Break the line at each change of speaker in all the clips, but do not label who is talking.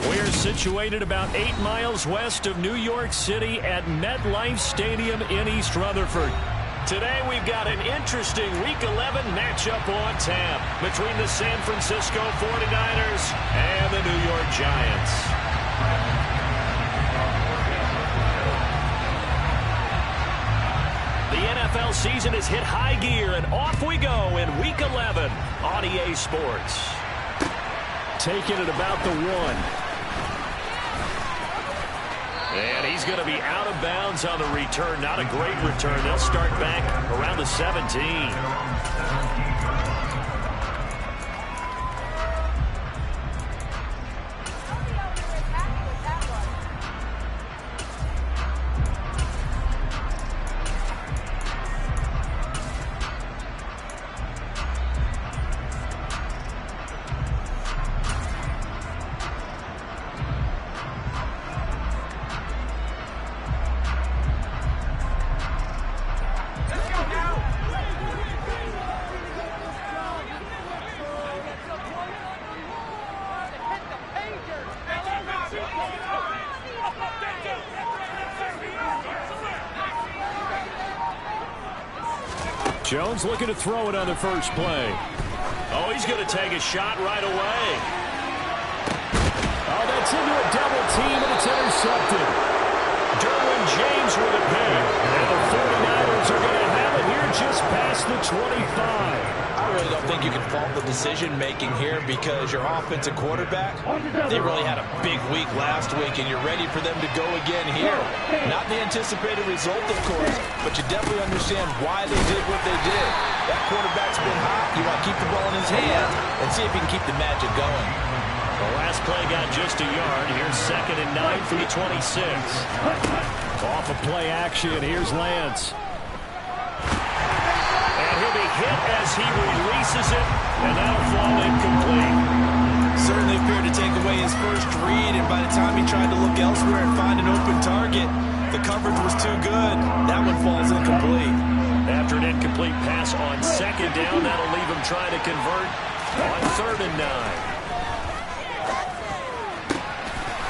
We're situated about 8 miles west of New York City at MetLife Stadium in East Rutherford. Today we've got an interesting Week 11 matchup on tap between the San Francisco 49ers and the New York Giants. The NFL season has hit high gear, and off we go in Week 11 on EA Sports. Taking it about the 1. And he's going to be out of bounds on the return. Not a great return. They'll start back around the 17. Jones looking to throw it on the first play. Oh, he's going to take a shot right away. Oh, that's into a double team, and it's intercepted. Derwin James with a pick. And the 49ers are going to have it here just past the 25.
I really don't think you can fault the decision-making here because your offensive quarterback, they really had a big week last week, and you're ready for them to go again here. Not the anticipated result, of course, but you definitely understand why they did what they did. That quarterback's been hot. You want to keep the ball in his hands and see if he can keep the magic going.
The last play got just a yard. Here's 2nd and 9 for the 26. Off of play action, here's Lance. He'll be hit as he releases it, and that'll fall incomplete.
Certainly appeared to take away his first read, and by the time he tried to look elsewhere and find an open target, the coverage was too good. That one falls incomplete.
After an incomplete pass on 2nd down, that'll leave him trying to convert on 3rd and 9.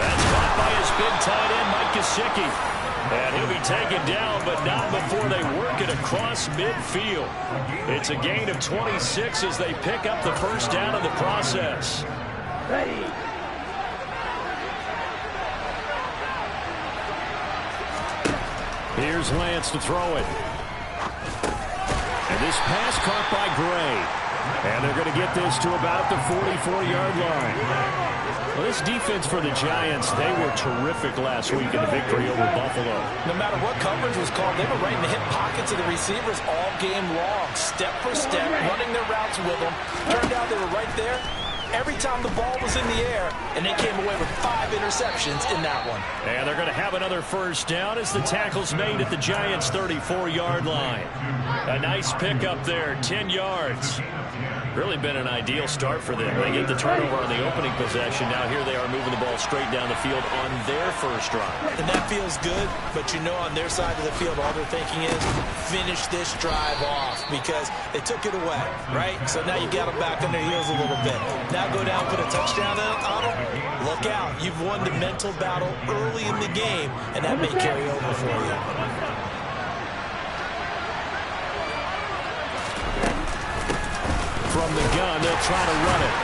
That's caught by his big tight end, Mike Gesicki. And he'll be taken down, but not before they work it across midfield. It's a gain of 26 as they pick up the first down in the process.
Ready.
Here's Lance to throw it. And this pass caught by Gray. And they're going to get this to about the 44-yard line. Well, this defense for the Giants, they were terrific last week in the victory over Buffalo.
No matter what coverage was called, they were right in the hip pockets of the receivers all game long, step for step, running their routes with them. Turned out they were right there every time the ball was in the air, and they came away with 5 interceptions in that one.
And they're going to have another first down as the tackle's made at the Giants' 34-yard line. A nice pickup there, 10 yards. Really been an ideal start for them. They get the turnover on the opening possession. Now here they are moving the ball straight down the field on their first drive.
And that feels good, but you know on their side of the field all they're thinking is finish this drive off because they took it away, right? So now you got them back on their heels a little bit. Now go down, put a touchdown on them. Look out. You've won the mental battle early in the game, and that may carry over for you.
From the gun, they'll try to run it.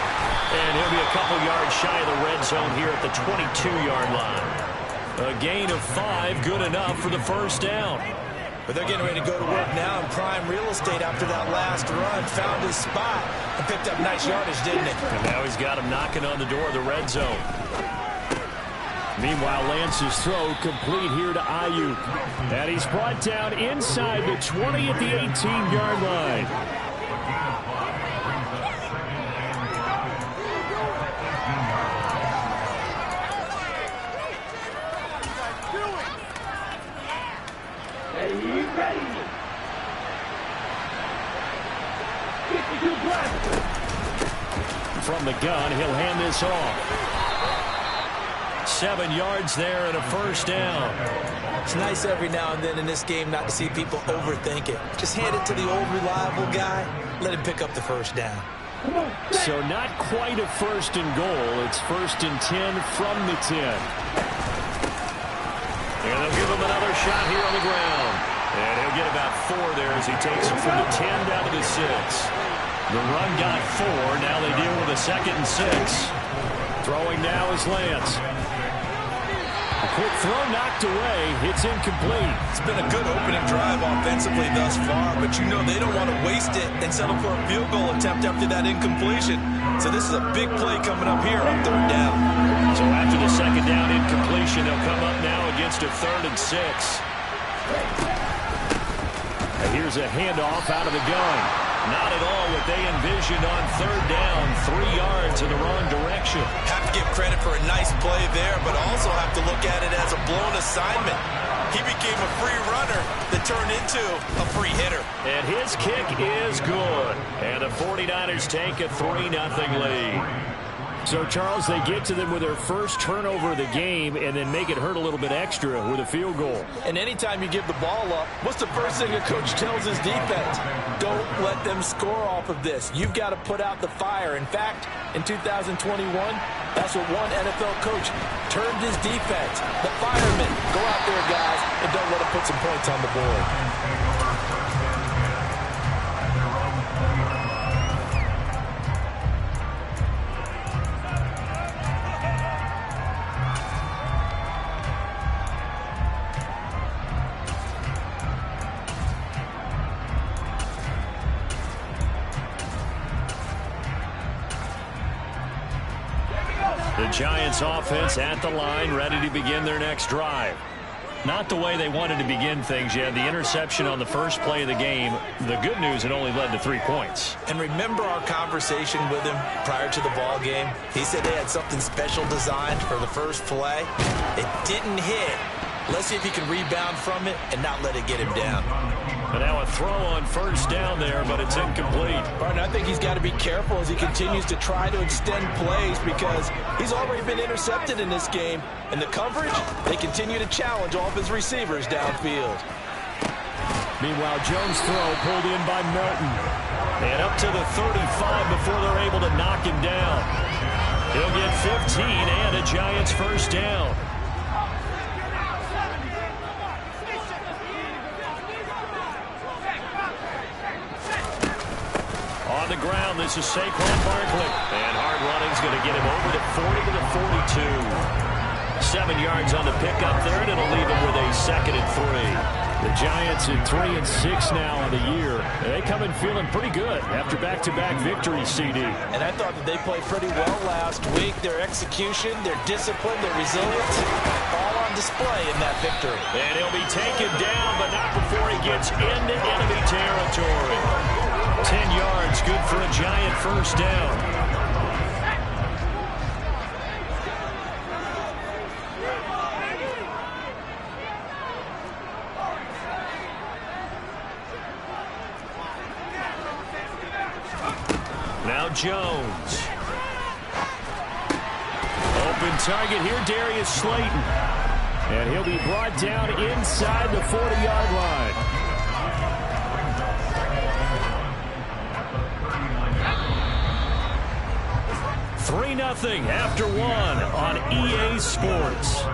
And he'll be a couple yards shy of the red zone here at the 22-yard line. A gain of 5, good enough for the first down.
But they're getting ready to go to work now in prime real estate after that last run. Found his spot and picked up nice yardage, didn't he?
And now he's got him knocking on the door of the red zone. Meanwhile, Lance's throw complete here to Ayuk. And he's brought down inside the 20 at the 18-yard line. From the gun, he'll hand this off. 7 yards there and a first down.
It's nice every now and then in this game not to see people overthink it. Just hand it to the old reliable guy. Let him pick up the first down.
So not quite a first and goal. It's 1st and 10 from the 10. And they'll give him another shot here on the ground. And he'll get about 4 there as he takes it from the 10 down to the 6. The run got 4. Now they deal with a 2nd and 6. Throwing now is Lance. A quick throw knocked away. It's incomplete.
It's been a good opening drive offensively thus far, but you know they don't want to waste it and settle for a field goal attempt after that incompletion. So this is a big play coming up here on 3rd down.
So after the 2nd down incompletion, they'll come up now against a 3rd and 6. And here's a handoff out of the gun. Not at all what they envisioned on 3rd down. 3 yards in the wrong direction.
Have to give credit for a nice play there, but also have to look at it as a blown assignment. He became a free runner that turned into a free hitter.
And his kick is good. And the 49ers take a 3-0 lead. So, Charles, they get to them with their first turnover of the game and then make it hurt a little bit extra with a field goal.
And anytime you give the ball up, what's the first thing a coach tells his defense? Don't let them score off of this. You've got to put out the fire. In fact, in 2021, that's what one NFL coach termed his defense. The firemen. Go out there, guys, and don't let them put some points on the board.
The Giants offense at the line, ready to begin their next drive. Not the way they wanted to begin things yet. The interception on the first play of the game. The good news, it only led to 3 points.
And remember our conversation with him prior to the ball game? He said they had something special designed for the first play. It didn't hit. Let's see if he can rebound from it and not let it get him down.
But now a throw on 1st down there, but it's incomplete.
Partner, I think he's got to be careful as he continues to try to extend plays because he's already been intercepted in this game. And the coverage, they continue to challenge all of his receivers downfield.
Meanwhile, Jones' throw pulled in by Melton. And up to the 35 before they're able to knock him down. He'll get 15 and a Giants 1st down. On the ground, this is Saquon Barkley. And hard running's going to get him over the 40 to the 42. 7 yards on the pickup there, and it'll leave him with a 2nd and 3. The Giants at 3 and 6 now on the year. They come in feeling pretty good after back-to-back victories, CD.
And I thought that they played pretty well last week. Their execution, their discipline, their resilience, all on display in that victory.
And he'll be taken down, but not before he gets into enemy territory. 10 yards, good for a Giant 1st down. Now Jones. Open target here, Darius Slayton. And he'll be brought down inside the 40-yard line. Nothing after 1 on EA Sports.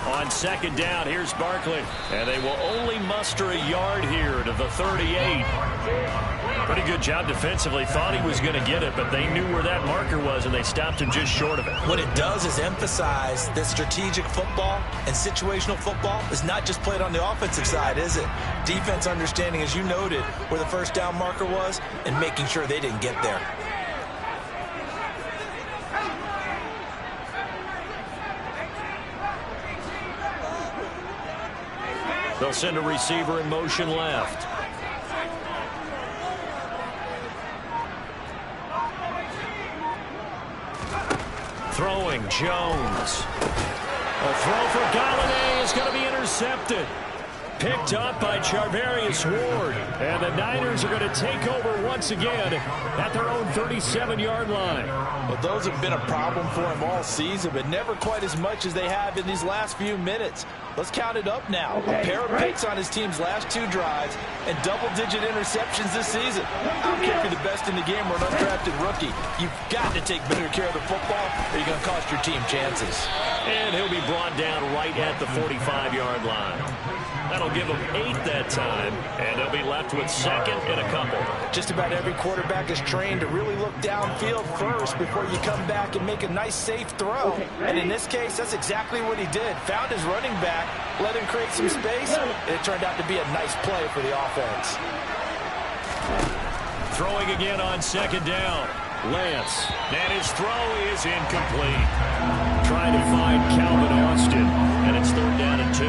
On 2nd down, here's Barkley. And they will only muster a yard here to the 38. Pretty good job defensively. Thought he was going to get it, but they knew where that marker was, and they stopped him just short of it.
What it does is emphasize that strategic football and situational football is not just played on the offensive side, is it? Defense understanding, as you noted, where the 1st down marker was and making sure they didn't get there.
They'll send a receiver in motion left. Throwing, Jones. A throw for Galladay is going to be intercepted. Picked up by Charvarius Ward. And the Niners are going to take over once again at their own 37-yard line.
Well, those have been a problem for him all season, but never quite as much as they have in these last few minutes. Let's count it up now. A pair of picks on his team's last 2 drives and double-digit interceptions this season. I don't care if you're the best in the game or an undrafted rookie. You've got to take better care of the football or you're going to cost your team chances.
And he'll be brought down right at the 45-yard line. That'll give them 8 that time, and they'll be left with 2nd and a couple.
Just about every quarterback is trained to really look downfield first before you come back and make a nice, safe throw. And in this case, that's exactly what he did. Found his running back, let him create some space, and it turned out to be a nice play for the offense.
Throwing again on 2nd down. Lance, and his throw is incomplete. Trying to find Calvin Austin, and it's 3rd down and 2.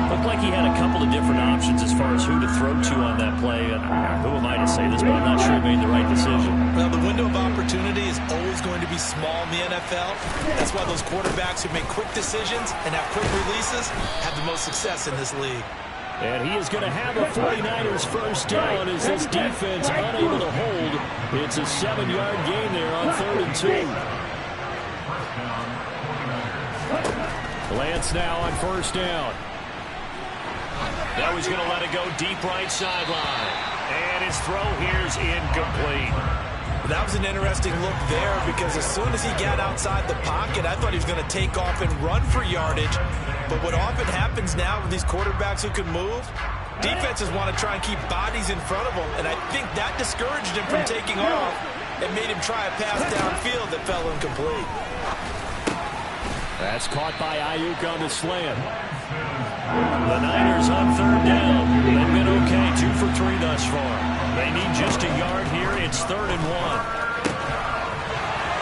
Looked like he had a couple of different options as far as who to throw to on that play. And who am I to say this, but I'm not sure he made the right decision.
Well, the window of opportunity is always going to be small in the NFL. That's why those quarterbacks who make quick decisions and have quick releases have the most success in this league.
And he is going to have a 49ers first down as this defense unable to hold. It's a 7-yard gain there on 3rd and 2. Lance now on 1st down. Now he's going to let it go deep right sideline. And his throw here's incomplete.
That was an interesting look there because as soon as he got outside the pocket, I thought he was going to take off and run for yardage. But what often happens now with these quarterbacks who can move, defenses want to try and keep bodies in front of them. And I think that discouraged him from taking off and made him try a pass downfield that fell incomplete.
That's caught by Ayuk on the slant. The Niners on 3rd down. They've been okay, 2 for 3 thus far. They need just a yard here. It's 3rd and 1.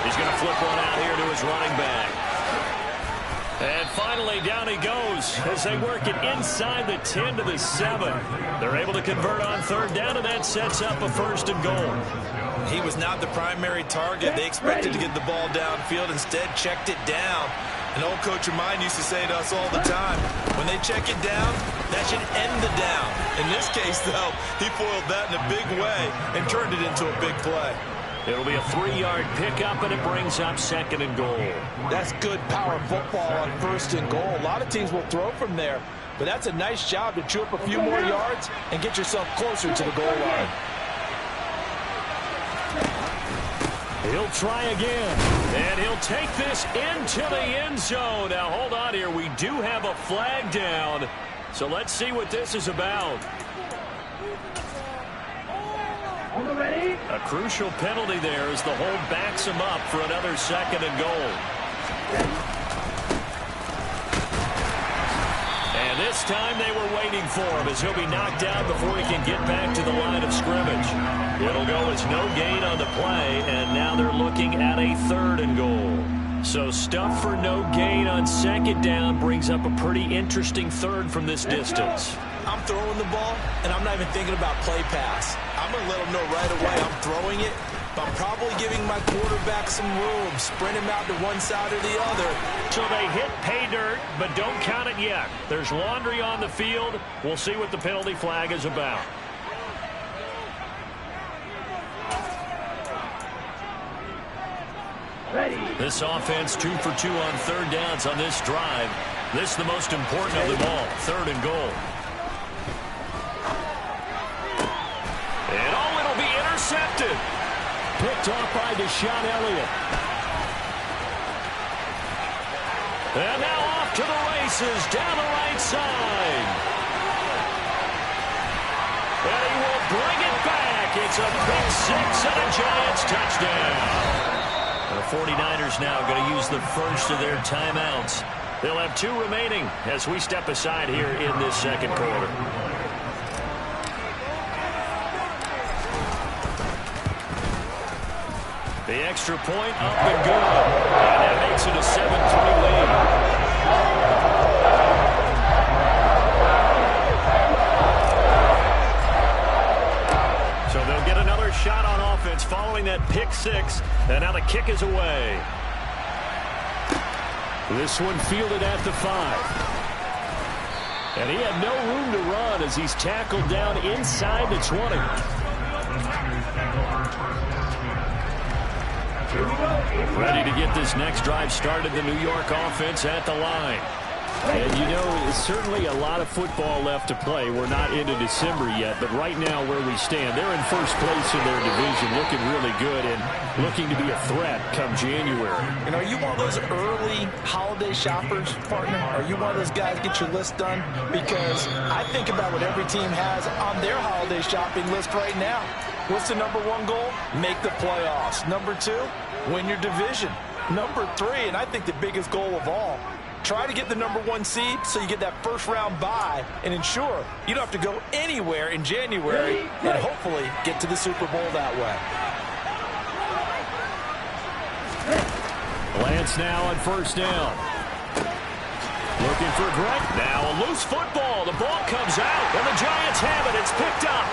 He's going to flip one out here to his running back. And finally, down he goes as they work it inside the 10 to the 7. They're able to convert on 3rd down, and that sets up a 1st and goal.
He was not the primary target. They expected to get the ball downfield, instead checked it down. An old coach of mine used to say to us all the time, when they check it down, that should end the down. In this case, though, he foiled that in a big way and turned it into a big play.
It'll be a 3-yard pickup, and it brings up 2nd and goal.
That's good power football on 1st and goal. A lot of teams will throw from there, but that's a nice job to chew up a few more yards and get yourself closer to the goal line.
He'll try again, and he'll take this into the end zone. Now, hold on here. We do have a flag down, so let's see what this is about. A crucial penalty there as the hold backs him up for another 2nd and goal. And this time they were waiting for him as he'll be knocked down before he can get back to the line of scrimmage. It'll go as no gain on the play, and now they're looking at a 3rd and goal. So stuff for no gain on 2nd down brings up a pretty interesting 3rd from this distance.
I'm throwing the ball, and I'm not even thinking about play pass. I'm going to let them know right away I'm throwing it, but I'm probably giving my quarterback some room, sprint him out to one side or the other.
So they hit pay dirt, but don't count it yet. There's laundry on the field. We'll see what the penalty flag is about. Ready. This offense 2 for 2 on 3rd downs on this drive. This is the most important of them all, 3rd and goal. And it'll be intercepted. Picked off by Deshaun Elliott. And now off to the races down the right side. And he will bring it back. It's a pick 6 and a Giants touchdown. The 49ers now going to use the first of their timeouts. They'll have 2 remaining as we step aside here in this 2nd quarter. The extra point up and good. And that makes it a 7-3 lead. So they'll get another shot on offense following that pick 6. And now the kick is away. This one fielded at the 5. And he had no room to run as he's tackled down inside the 20. Ready to get this next drive started, the New York offense at the line. And, you know, there's certainly a lot of football left to play. We're not into December yet, but right now where we stand, they're in first place in their division, looking really good and looking to be a threat come January.
And are you one of those early holiday shoppers, partner? Are you one of those guys get your list done? Because I think about what every team has on their holiday shopping list right now. What's the number 1 goal? Make the playoffs. Number 2, win your division. Number 3, and I think the biggest goal of all, try to get the number 1 seed so you get that first-round bye and ensure you don't have to go anywhere in January and hopefully get to the Super Bowl that way.
Lance now on first down. Looking for Greg. Now a loose football. The ball comes out, and the Giants have it. It's picked up.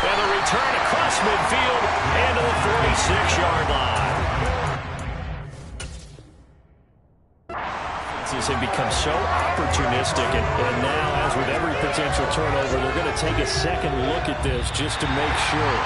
And the return across midfield and to the 46-yard line. Have become so opportunistic, and now, as with every potential turnover, they're going to take a second look at this just to make sure.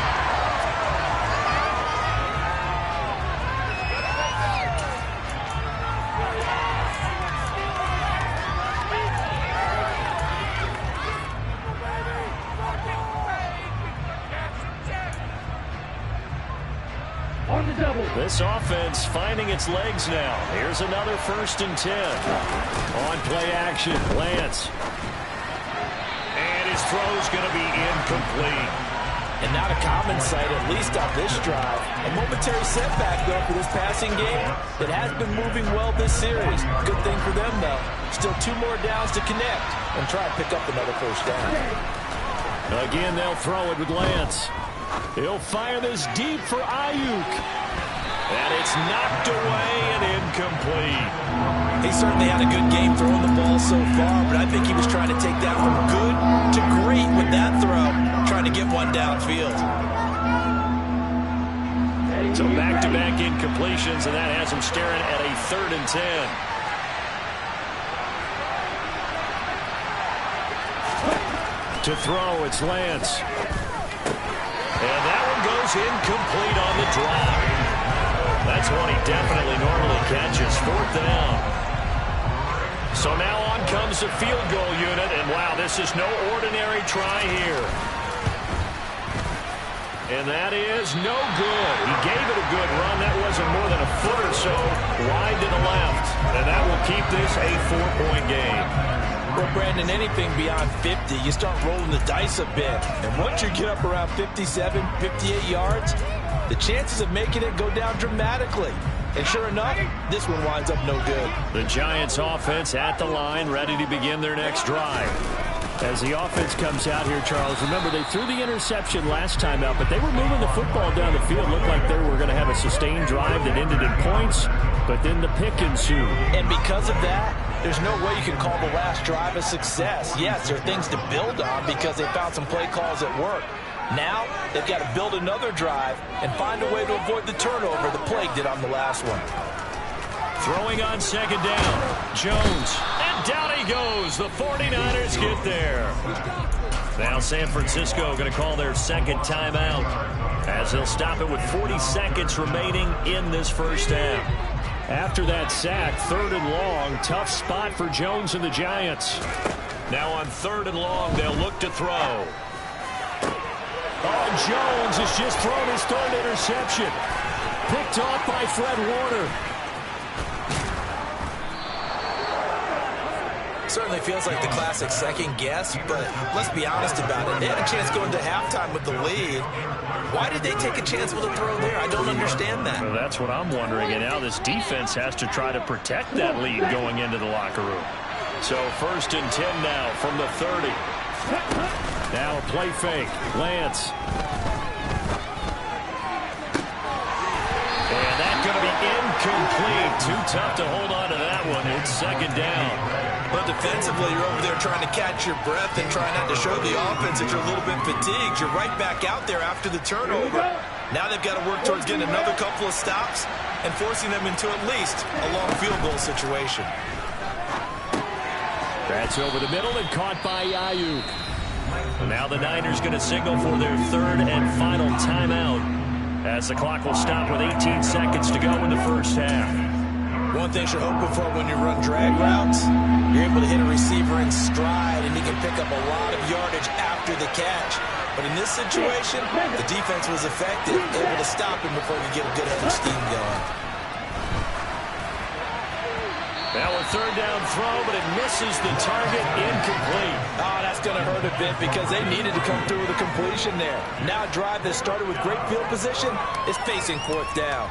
This offense finding its legs now. Here's another 1st and 10. On play action, Lance. And his throw's going to be incomplete.
And not a common sight, at least on this drive. A momentary setback, though, for this passing game that has been moving well this series. Good thing for them, though. Still 2 more downs to connect and try and pick up another first down.
Again, they'll throw it with Lance. He'll fire this deep for Ayuk. And it's knocked away and incomplete.
He certainly had a good game throwing the ball so far, but I think he was trying to take that from good to great with that throw, trying to get one downfield.
So back-to-back incompletions, and that has him staring at a 3rd and 10. To throw, it's Lance. And that one goes incomplete on the drop. That's one he definitely normally catches. 4th down. So now on comes the field goal unit, and wow, this is no ordinary try here. And that is no good. He gave it a good run. That wasn't more than a foot or so wide to the left. And that will keep this a 4-point game.
Well, Brandon, anything beyond 50, you start rolling the dice a bit. And once you get up around 57, 58 yards, the chances of making it go down dramatically. And sure enough, this one winds up no good.
The Giants offense at the line, ready to begin their next drive. As the offense comes out here, Charles, remember they threw the interception last time out, but they were moving the football down the field. Looked like they were going to have a sustained drive that ended in points, but then the pick ensued.
And because of that, there's no way you can call the last drive a success. Yes, there are things to build on because they found some play calls at work. Now, they've got to build another drive and find a way to avoid the turnover the Plague did on the last one.
Throwing on 2nd down, Jones. And down he goes. The 49ers get there. Now San Francisco going to call their 2nd timeout as they'll stop it with 40 seconds remaining in this first half. After that sack, 3rd and long, tough spot for Jones and the Giants. Now on 3rd and long, they'll look to throw. Oh, Jones has just thrown his 3rd interception. Picked off by Fred Warner.
Certainly feels like the classic second guess, but let's be honest about it. They had a chance going to halftime with the lead. Why did they take a chance with a throw there? I don't understand that.
Well, that's what I'm wondering, and now this defense has to try to protect that lead going into the locker room. So 1st and 10 now from the 30. Now a play fake. Lance. And that's going to be incomplete. Too tough to hold on to that one. It's 2nd down.
But defensively, you're over there trying to catch your breath and trying not to show the offense that you're a little bit fatigued. You're right back out there after the turnover. Now they've got to work towards getting another couple of stops and forcing them into at least a long field goal situation.
That's over the middle and caught by Aiyuk. Now the Niners going to signal for their third and final timeout as the clock will stop with 18 seconds to go in the first half.
One thing you're hoping for when you run drag routes, you're able to hit a receiver in stride and he can pick up a lot of yardage after the catch. But in this situation, the defense was effective, able to stop him before he could get a good head of steam going.
Now a third down throw, but it misses the target, incomplete.
Oh, that's going to hurt a bit because they needed to come through with a completion there. Now a drive that started with great field position is facing fourth down.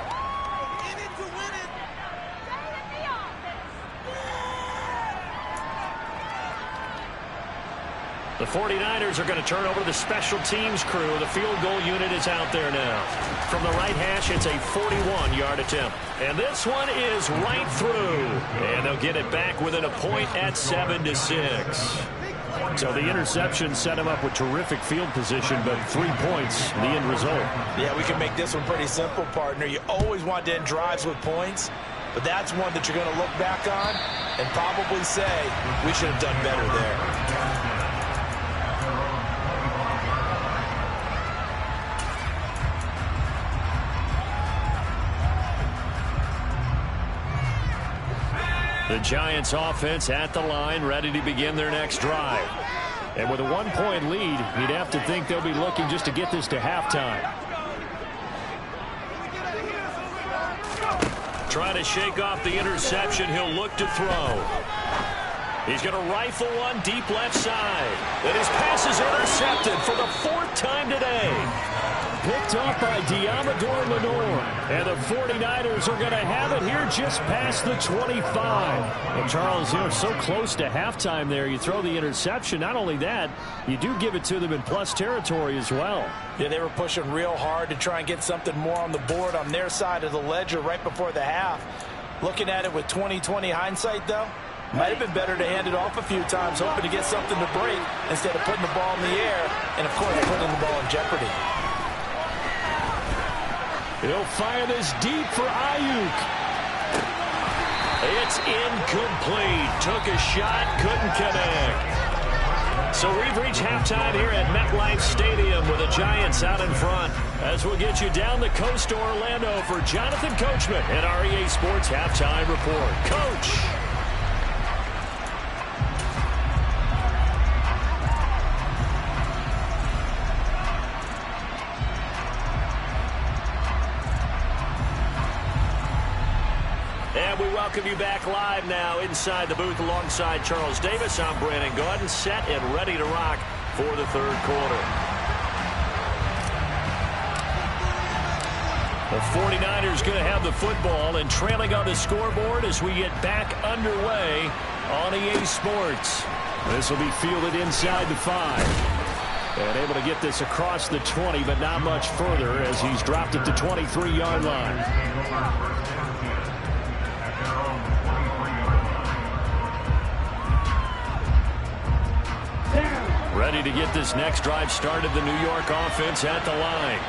The 49ers are going to turn over to the special teams crew. The field goal unit is out there now. From the right hash, it's a 41-yard attempt. And this one is right through. And they'll get it back within a point at 7-6. So the interception set him up with terrific field position, but 3 points, the end result.
Yeah, we can make this one pretty simple, partner. You always want to end drives with points, but that's one that you're going to look back on and probably say, we should have done better there.
The Giants offense at the line, ready to begin their next drive. And with a 1-point lead, you'd have to think they'll be looking just to get this to halftime. Trying to shake off the interception. He'll look to throw. He's going to rifle one deep left side. And his pass is intercepted for the 4th time today. Picked off by Deommodore Lenoir. And the 49ers are going to have it here just past the 25. And Charles, you know, so close to halftime there. You throw the interception. Not only that, you do give it to them in plus territory as well.
Yeah, they were pushing real hard to try and get something more on the board on their side of the ledger right before the half. Looking at it with 20/20 hindsight, though, might have been better to hand it off a few times, hoping to get something to break instead of putting the ball in the air and, of course, putting the ball in jeopardy.
He'll fire this deep for Aiyuk. It's incomplete. Took a shot, couldn't connect. So we've reached halftime here at MetLife Stadium with the Giants out in front. As we'll get you down the coast to Orlando for Jonathan Coachman at REA Sports Halftime Report. Coach. And we welcome you back live now inside the booth alongside Charles Davis. I'm Brandon Gaudin, set and ready to rock for the third quarter. The 49ers going to have the football and trailing on the scoreboard as we get back underway on EA Sports. This will be fielded inside the 5. And able to get this across the 20, but not much further as he's dropped it to 23-yard line. Ready to get this next drive started, the New York offense at the line.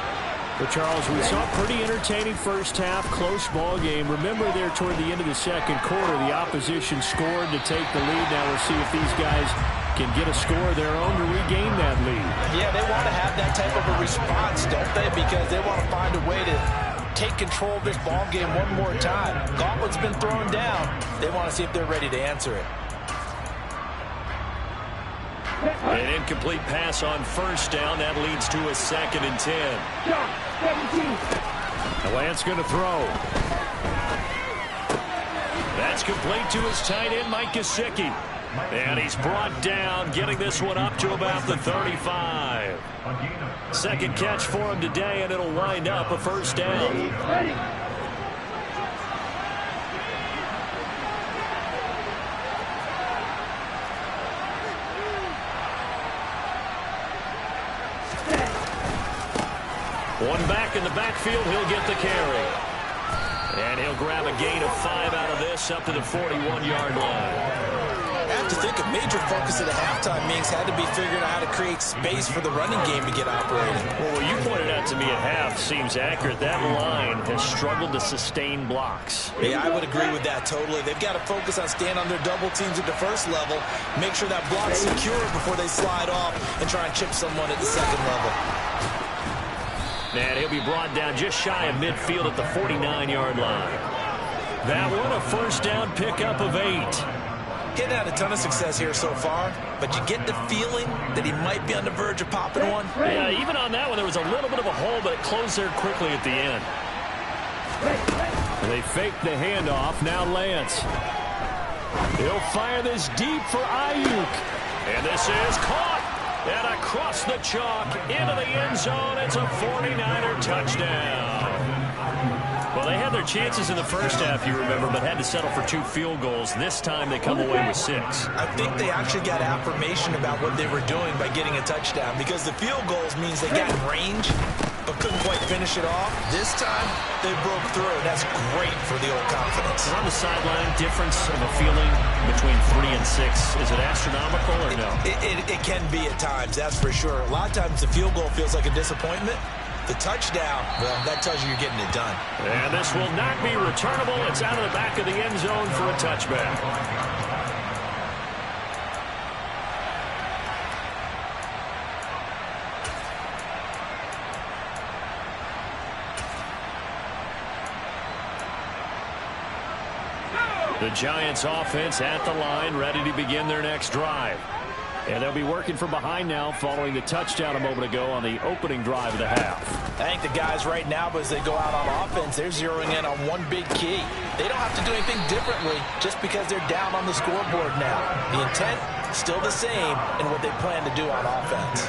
But Charles, we saw a pretty entertaining first half, close ball game. Remember there toward the end of the second quarter, the opposition scored to take the lead. Now we'll see if these guys can get a score of their own to regain that lead.
Yeah, they want to have that type of a response, don't they? Because they want to find a way to take control of this ball game one more time. Gauntlet's been thrown down. They want to see if they're ready to answer it.
An incomplete pass on first down. That leads to a 2nd and 10. Lance going to throw. That's complete to his tight end, Mike Gesicki. And he's brought down, getting this one up to about the 35. Second catch for him today, and it'll wind up a first down. One back in the backfield, he'll get the carry. And he'll grab a gain of 5 out of this up to the 41-yard line.
To think a major focus of the halftime meetings had to be figuring out how to create space for the running game to get operating.
Well, what you pointed out to me at half seems accurate. That line has struggled to sustain blocks.
Yeah, I would agree with that totally. They've got to focus on staying on their double teams at the first level, make sure that block's secure before they slide off and try and chip someone at the second level.
And he'll be brought down just shy of midfield at the 49-yard line. That one a first down pickup of 8.
Getting had a ton of success here so far, but you get the feeling that he might be on the verge of popping one.
Yeah, even on that one, there was a little bit of a hole, but it closed there quickly at the end. They fake the handoff. Now Lance. He'll fire this deep for Ayuk. And this is caught. And across the chalk into the end zone. It's a 49er touchdown. Well, they had their chances in the first half, you remember, but had to settle for 2 field goals. This time they come away with 6.
I think they actually got affirmation about what they were doing by getting a touchdown, because the field goals means they got in range but couldn't quite finish it off. This time they broke through, and that's great for the old confidence.
On the sideline, difference of a feeling between 3 and 6. Is it astronomical or no?
It can be at times, that's for sure. A lot of times the field goal feels like a disappointment. The touchdown, well, that tells you you're getting it done.
And this will not be returnable. It's out of the back of the end zone for a touchback. The Giants offense at the line, ready to begin their next drive. And they'll be working from behind now following the touchdown a moment ago on the opening drive of the half.
I think the guys right now, as they go out on offense, they're zeroing in on one big key. They don't have to do anything differently just because they're down on the scoreboard now. The intent, still the same in what they plan to do on offense.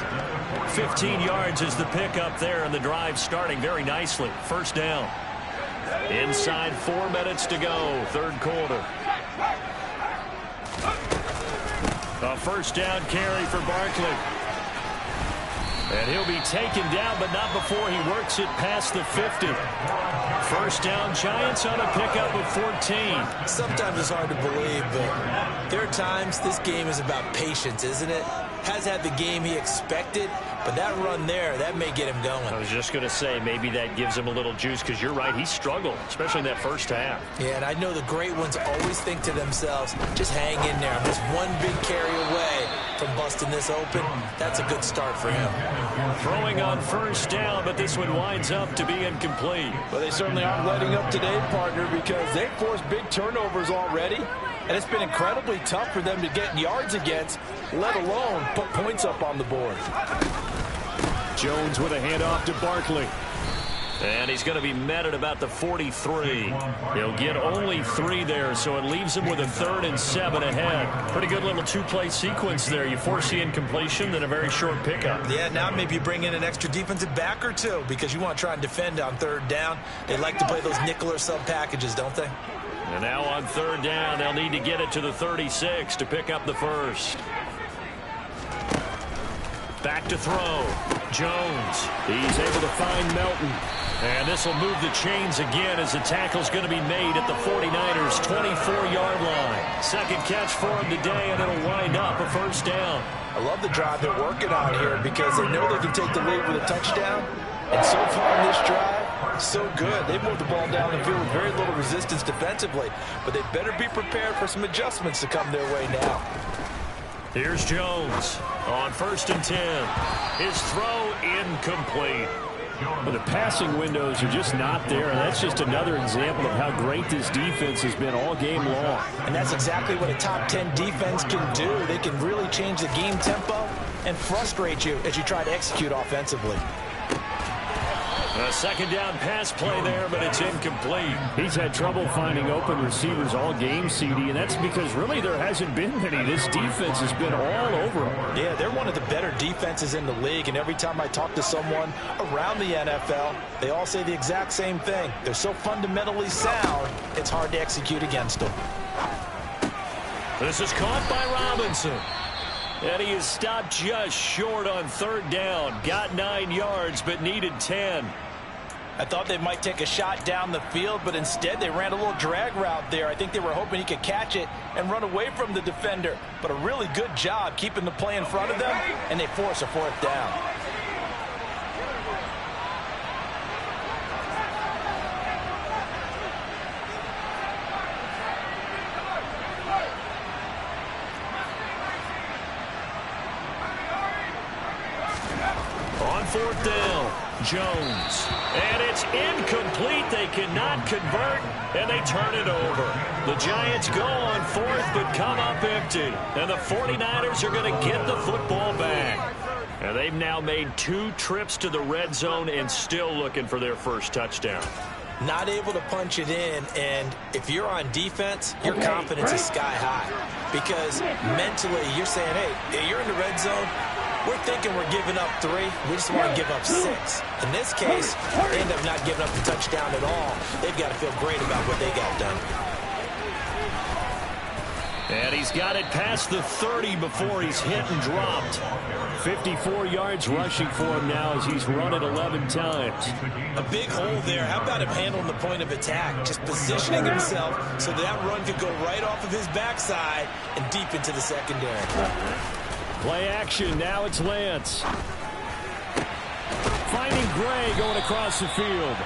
15 yards is the pickup there, and the drive starting very nicely. First down. Inside 4 minutes to go, third quarter. A first down carry for Barkley. And he'll be taken down, but not before he works it past the 50. First down, Giants on a pickup of 14.
Sometimes it's hard to believe, but there are times this game is about patience, isn't it? Has had the game he expected, but that run there, that may get him going.
I was just going to say, maybe that gives him a little juice, because you're right, he struggled, especially in that first half.
Yeah, and I know the great ones always think to themselves, just hang in there. I'm just one big carry away from busting this open. That's a good start for him.
Throwing on first down, but this one winds up to be incomplete.
Well, they certainly aren't letting up today, partner, because they've forced big turnovers already. And it's been incredibly tough for them to get yards against, let alone put points up on the board.
Jones with a handoff to Barkley. And he's going to be met at about the 43. He'll get only 3 there, so it leaves him with a 3rd and 7 ahead. Pretty good little 2-play sequence there. You force the incompletion, then a very short pickup.
Yeah, now maybe you bring in an extra defensive back or 2 because you want to try and defend on 3rd down. They like to play those nickel or sub packages, don't they?
And now on 3rd down, they'll need to get it to the 36 to pick up the first. Back to throw. Jones. He's able to find Melton. And this will move the chains again as the tackle's going to be made at the 49ers' 24-yard line. Second catch for him today, and it'll wind up a first down.
I love the drive they're working on here because they know they can take the lead with a touchdown. And so far in this drive, so good. They've moved the ball down the field with very little resistance defensively, but they better be prepared for some adjustments to come their way now.
Here's Jones on 1st and 10. His throw incomplete. Well, the passing windows are just not there, and that's just another example of how great this defense has been all game long.
And that's exactly what a top 10 defense can do. They can really change the game tempo and frustrate you as you try to execute offensively.
A second down pass play there, but it's incomplete. He's had trouble finding open receivers all game, CD, and that's because really there hasn't been many. This defense has been all over them.
Yeah, they're one of the better defenses in the league, and every time I talk to someone around the NFL, they all say the exact same thing. They're so fundamentally sound, it's hard to execute against them.
This is caught by Robinson. And he is stopped just short on 3rd down. Got 9 yards, but needed 10.
I thought they might take a shot down the field, but instead they ran a little drag route there. I think they were hoping he could catch it and run away from the defender. But a really good job keeping the play in front of them, and they force a fourth down.
On fourth down, Jones. And it's incomplete. They cannot convert, and they turn it over. The Giants go on fourth, but come up empty. And the 49ers are going to get the football back. And they've now made 2 trips to the red zone and still looking for their first touchdown.
Not able to punch it in, and if you're on defense, your confidence is sky high. Because mentally, you're saying, hey, you're in the red zone. We're thinking we're giving up 3. We just want to give up 6. In this case, they end up not giving up the touchdown at all. They've got to feel great about what they got done.
And he's got it past the 30 before he's hit and dropped. 54 yards rushing for him now as he's run it 11 times.
A big hole there. How about him handling the point of attack? Just positioning himself so that run could go right off of his backside and deep into the secondary.
Play action. Now it's Lance. Finding Gray going across the field.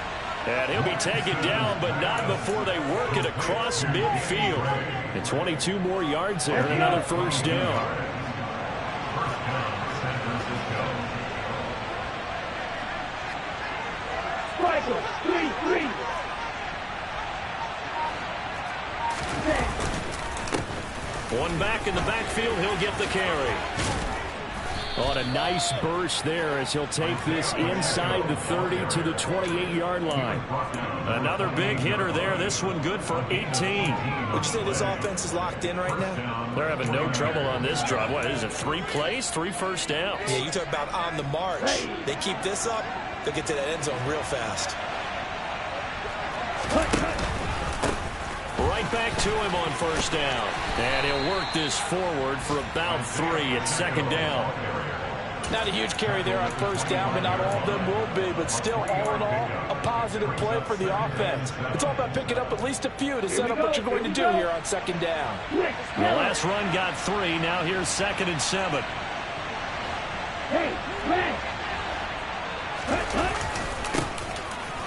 And he'll be taken down, but not before they work it across midfield. And 22 more yards there and another first down. One back in the backfield, he'll get the carry. On a nice burst there as he'll take this inside the 30 to the 28-yard line. Another big hitter there. This one good for 18.
Would you say this offense is locked in right now?
They're having no trouble on this drive. What is it, 3 plays, 3 first downs?
Yeah, you talk about on the march. They keep this up, they'll get to that end zone real fast.
Right back to him on first down. And he'll work this forward for about 3 at second down.
Not a huge carry there on first down, but not all of them will be. But still, all in all, a positive play for the offense. It's all about picking up at least a few to set up what you're going to do here on second down.
The last run got 3. Now here's 2nd and 7.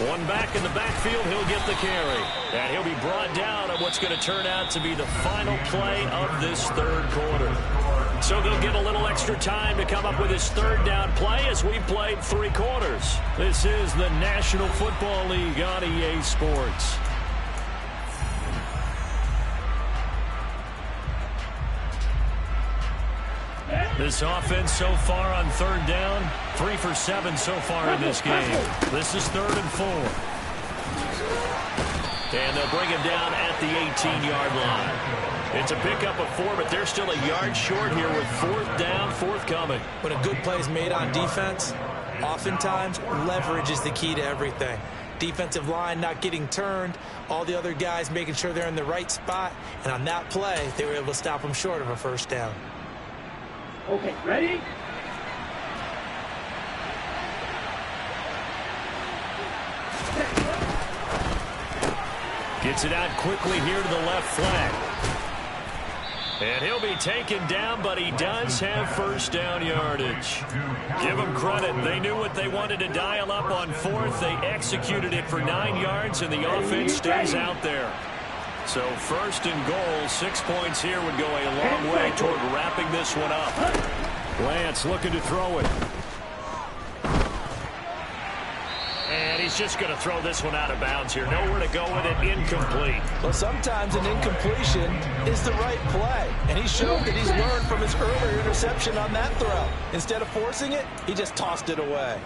One back in the backfield, he'll get the carry. And he'll be brought down at what's going to turn out to be the final play of this third quarter. So they'll get a little extra time to come up with his third down play as we played 3 quarters. This is the National Football League on EA Sports. This offense so far on third down, 3 for 7 so far in this game. This is 3rd and 4. And they'll bring him down at the 18-yard line. It's a pickup of 4, but they're still a yard short here with 4th down, forthcoming.
When a good play is made on defense, oftentimes leverage is the key to everything. Defensive line not getting turned, all the other guys making sure they're in the right spot, and on that play, they were able to stop them short of a first down.
Okay, ready?
Gets it out quickly here to the left flank. And he'll be taken down, but he does have first down yardage. Give them credit. They knew what they wanted to dial up on 4th. They executed it for 9 yards, and the offense stays out there. So 1st and goal, 6 points here would go a long way toward wrapping this one up. Lance looking to throw it. And he's just going to throw this one out of bounds here. Nowhere to go with it, incomplete.
Well, sometimes an incompletion is the right play. And he showed that he's learned from his earlier interception on that throw. Instead of forcing it, he just tossed it away.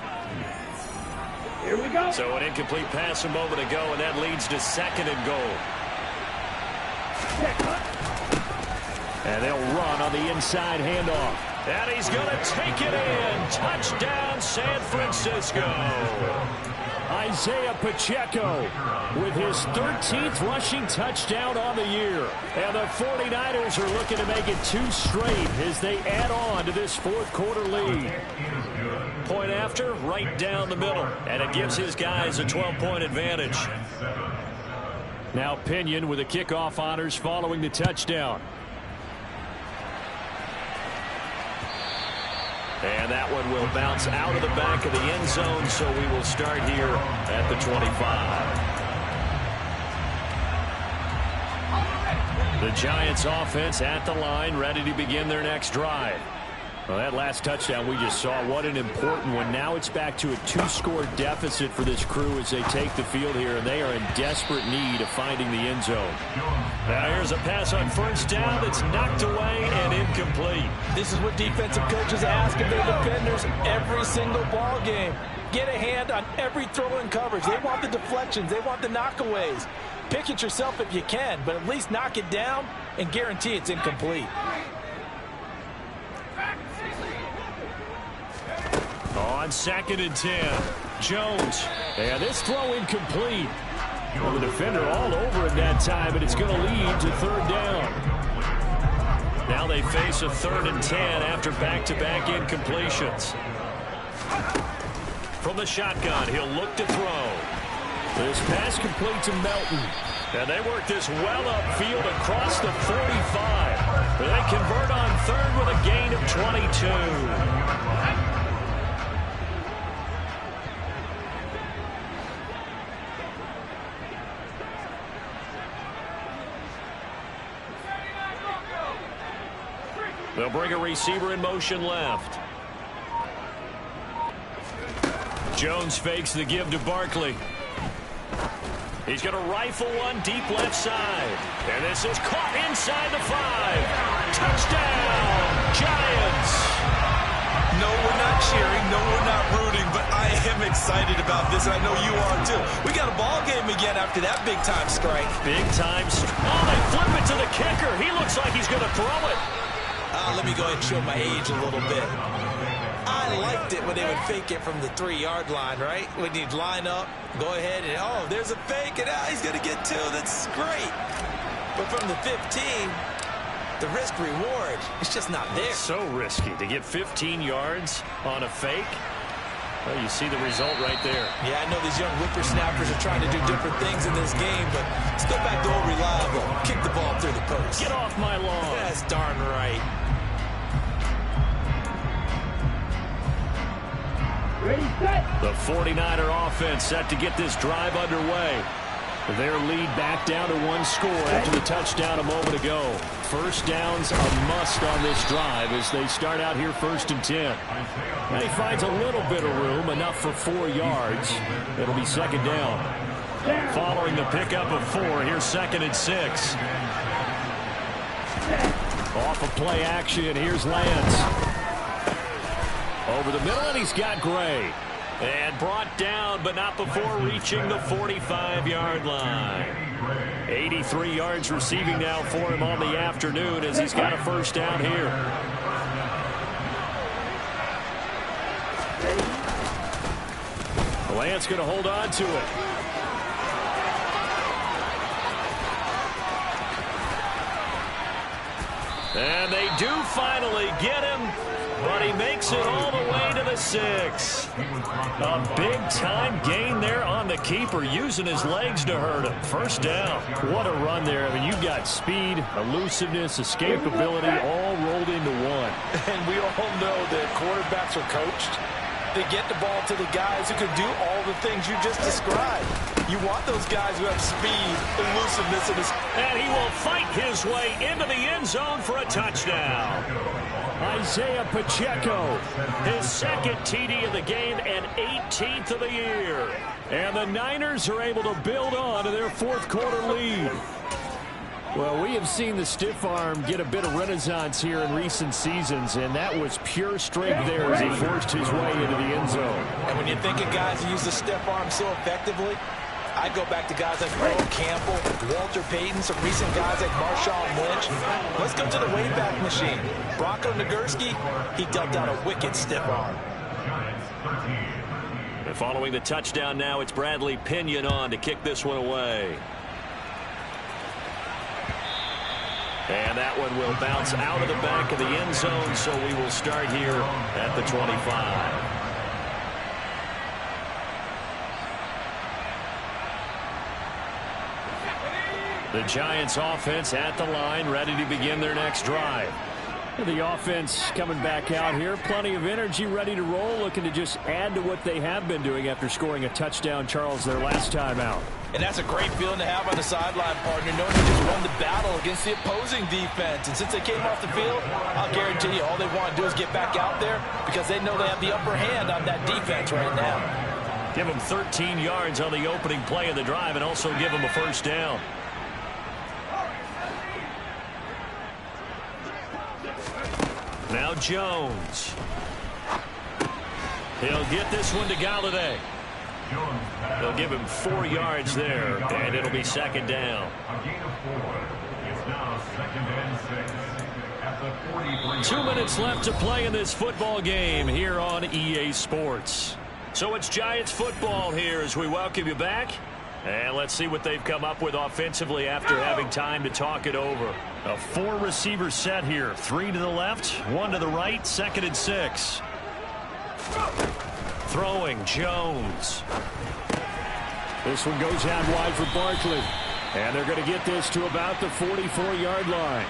Here we go.
So an incomplete pass a moment ago, and that leads to 2nd and goal. And they'll run on the inside handoff. And he's going to take it in. Touchdown, San Francisco. Isaiah Pacheco with his 13th rushing touchdown on the year. And the 49ers are looking to make it 2 straight as they add on to this fourth quarter lead. Point after, right down the middle. And it gives his guys a 12-point advantage. Now Pinion with the kickoff honors following the touchdown. And that one will bounce out of the back of the end zone, so we will start here at the 25. The Giants offense at the line, ready to begin their next drive. Well, that last touchdown we just saw, what an important one. Now it's back to a 2-score deficit for this crew as they take the field here, and they are in desperate need of finding the end zone. Now here's a pass on first down that's knocked away and incomplete.
This is what defensive coaches ask of their defenders every single ball game. Get a hand on every throw in coverage. They want the deflections. They want the knockaways. Pick it yourself if you can, but at least knock it down and guarantee it's incomplete.
On 2nd and 10, Jones. And this throw incomplete. Well, the defender all over it that time, but it's going to lead to 3rd down. Now they face a 3rd and 10 after back-to-back incompletions. From the shotgun, he'll look to throw. This pass complete to Melton. And they work this well upfield across the 45. They convert on 3rd with a gain of 22. They'll bring a receiver in motion left. Jones fakes the give to Barkley. He's going to rifle one deep left side. And this is caught inside the 5. Touchdown, Giants.
No, we're not cheering. No, we're not rooting. But I am excited about this, and I know you are too. We got a ball game again after that big-time strike.
Big-time strike. Oh, they flip it to the kicker. He looks like he's going to throw it.
Let me go ahead and show my age a little bit. I liked it when they would fake it from the 3-yard line, right? When you'd line up, go ahead and, oh, there's a fake, and he's going to get 2. That's great. But from the 15, the risk-reward, it's just not there.
So risky to get 15 yards on a fake. Well, you see the result right there.
Yeah, I know these young whippersnappers are trying to do different things in this game, but let's go back to old reliable. Kick the ball through the post.
Get off my lawn.
That's darn right.
Ready, set.
The 49er offense set to get this drive underway. Their lead back down to 1 score after the touchdown a moment ago. First down's a must on this drive as they start out here 1st and 10. Now he finds a little bit of room, enough for 4 yards. It'll be 2nd down. Following the pickup of 4, here's 2nd and 6. Off of play action, here's Lance. Over the middle, and he's got Gray. And brought down, but not before reaching the 45-yard line. 83 yards receiving now for him on the afternoon as he's got a first down here. Lance going to hold on to it. And they do finally get him, but he makes it all the way to the 6. A big-time gain there on the keeper, using his legs to hurt him. First down. What a run there. I mean, you've got speed, elusiveness, escapability, all rolled into one.
And we all know that quarterbacks are coached. They get the ball to the guys who can do all the things you just described. You want those guys who have speed, elusiveness,
and he will fight his way into the end zone for a touchdown. Isaiah Pacheco, his 2nd TD of the game and 18th of the year. And the Niners are able to build on to their 4th quarter lead. Well, we have seen the stiff arm get a bit of renaissance here in recent seasons, and that was pure strength there as he forced his way into the end zone.
And when you think of guys who use the stiff arm so effectively, I go back to guys like Earl Campbell, Walter Payton, some recent guys like Marshawn Lynch. Let's go to the Wayback Machine. Bronco Nagurski, he dealt out a wicked stiff arm.
And following the touchdown now, it's Bradley Pinion on to kick this one away. And that one will bounce out of the back of the end zone, so we will start here at the 25. The Giants offense at the line, ready to begin their next drive. The offense coming back out here. Plenty of energy, ready to roll, looking to just add to what they have been doing after scoring a touchdown, Charles, their last time out.
And that's a great feeling to have on the sideline, partner, knowing you just won the battle against the opposing defense. And since they came off the field, I'll guarantee you all they want to do is get back out there because they know they have the upper hand on that defense right now.
Give them 13 yards on the opening play of the drive and also give them a first down. Now Jones. He'll get this one to Galladay. They'll give him 4 yards there, and it'll be second down.
A gain of 4. It's now 2nd and 6 at the 43.
2 minutes left to play in this football game here on EA Sports. So it's Giants football here as we welcome you back. And let's see what they've come up with offensively after having time to talk it over. A 4-receiver set here. 3 to the left, 1 to the right, 2nd and 6. Throwing, Jones. This one goes out wide for Barkley. And they're going to get this to about the 44-yard line.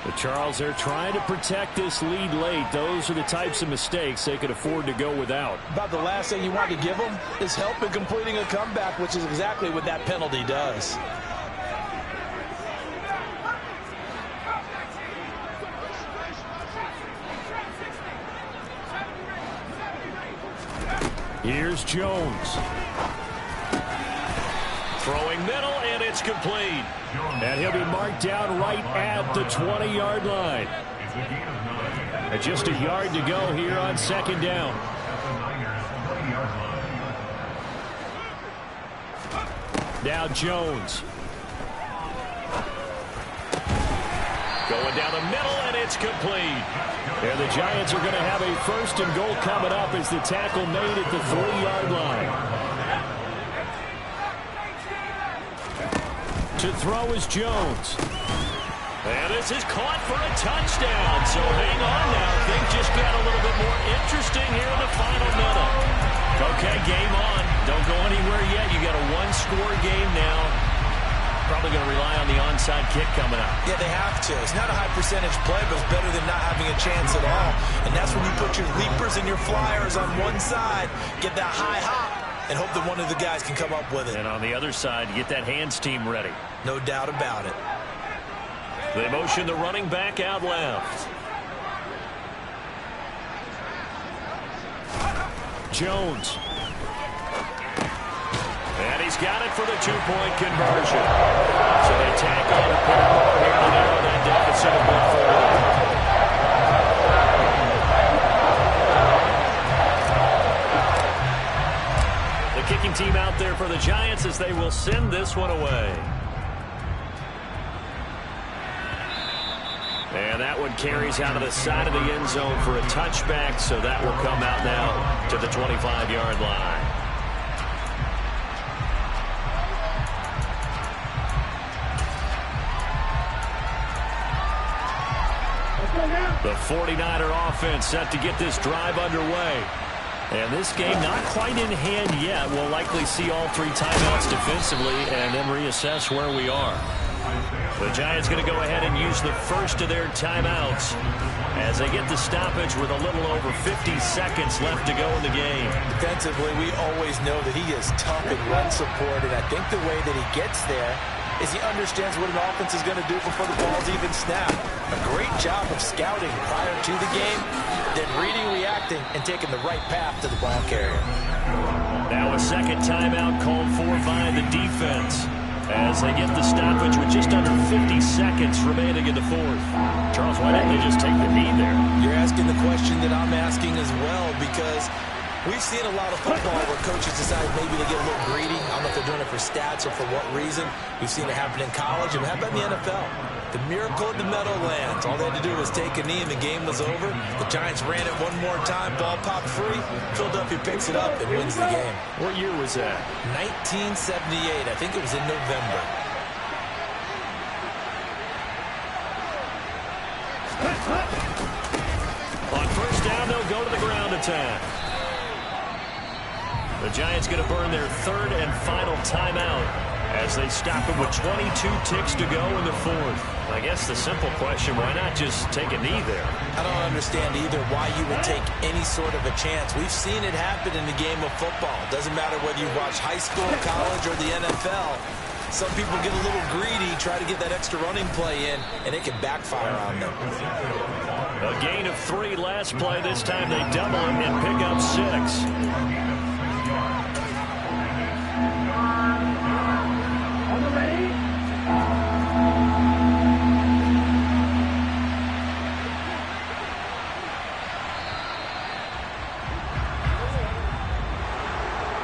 But Charles, they're trying to protect this lead late. Those are the types of mistakes they could afford to go without.
About the last thing you want to give them is help in completing a comeback, which is exactly what that penalty does.
Here's Jones. Throwing middle, and it's complete. And he'll be marked down right at the 20-yard line. And just a yard to go here on second down. Now Jones. Going down the middle, and it's complete. And the Giants are going to have a 1st and goal coming up as the tackle made at the 3-yard line. To throw is Jones. And this is caught for a touchdown. So hang on now. Things just got a little bit more interesting here in the final minute. Okay, game on. Don't go anywhere yet. You got a 1-score game now. Probably going to rely on the onside kick coming up.
Yeah, they have to. It's not a high percentage play, but it's better than not having a chance at all. And that's when you put your leapers and your flyers on one side, get that high hop, and hope that one of the guys can come up with it.
And on the other side, get that hands team ready.
No doubt about it.
They motion the running back out left. Jones. And he's got it for the 2-point conversion. So they tack on a pair more here to narrow that deficit a bit further. The kicking team out there for the Giants as they will send this one away. And that one carries out of the side of the end zone for a touchback, so that will come out now to the 25-yard line. The 49er offense set to get this drive underway. And this game not quite in hand yet. We'll likely see all 3 timeouts defensively and then reassess where we are. The Giants going to go ahead and use the first of their timeouts as they get the stoppage with a little over 50 seconds left to go in the game.
Defensively, we always know that he is tough in run support, and I think the way that he gets there is he understands what an offense is going to do before the ball's even snapped. A great job of scouting prior to the game, then reading, reacting, and taking the right path to the ball carrier.
Now a second timeout called for by the defense as they get the stoppage with just under 50 seconds remaining in the 4th. Charles, why didn't they just take the knee there?
You're asking the question that I'm asking as well, because we've seen a lot of football where coaches decide maybe to get a little greedy. I don't know if they're doing it for stats or for what reason. We've seen it happen in college, and how about in the NFL? The miracle of the Meadowlands. All they had to do was take a knee, and the game was over. The Giants ran it one more time. Ball popped free. Philadelphia picks it up and wins the game.
What year was that?
1978. I think it was in November.
On first down, they'll go to the ground attack. The Giants going to burn their third and final timeout as they stop it with 22 ticks to go in the fourth. I guess the simple question, why not just take a knee there?
I don't understand either why you would take any sort of a chance. We've seen it happen in the game of football. Doesn't matter whether you watch high school, college, or the NFL. Some people get a little greedy, try to get that extra running play in, and it can backfire on them.
A gain of 3 last play. This time they double it and pick up 6.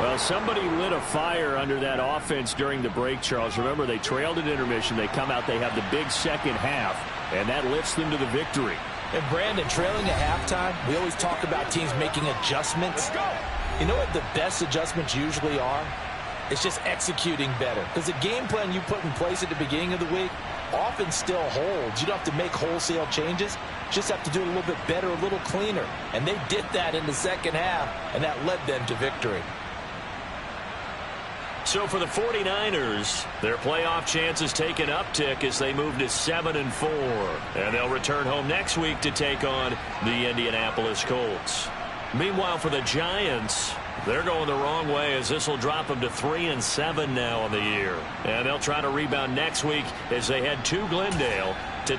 Well, somebody lit a fire under that offense during the break, Charles. Remember, they trailed at intermission. They come out, they have the big second half, and that lifts them to the victory.
And Brandon, trailing at halftime, we always talk about teams making adjustments. You know what the best adjustments usually are? It's just executing better. Because the game plan you put in place at the beginning of the week often still holds. You don't have to make wholesale changes. Just have to do it a little bit better, a little cleaner. And they did that in the second half, and that led them to victory.
So for the 49ers, their playoff chances take an uptick as they move to 7-4. And they'll return home next week to take on the Indianapolis Colts. Meanwhile, for the Giants, they're going the wrong way as this will drop them to 3-7 now on the year. And they'll try to rebound next week as they head to Glendale to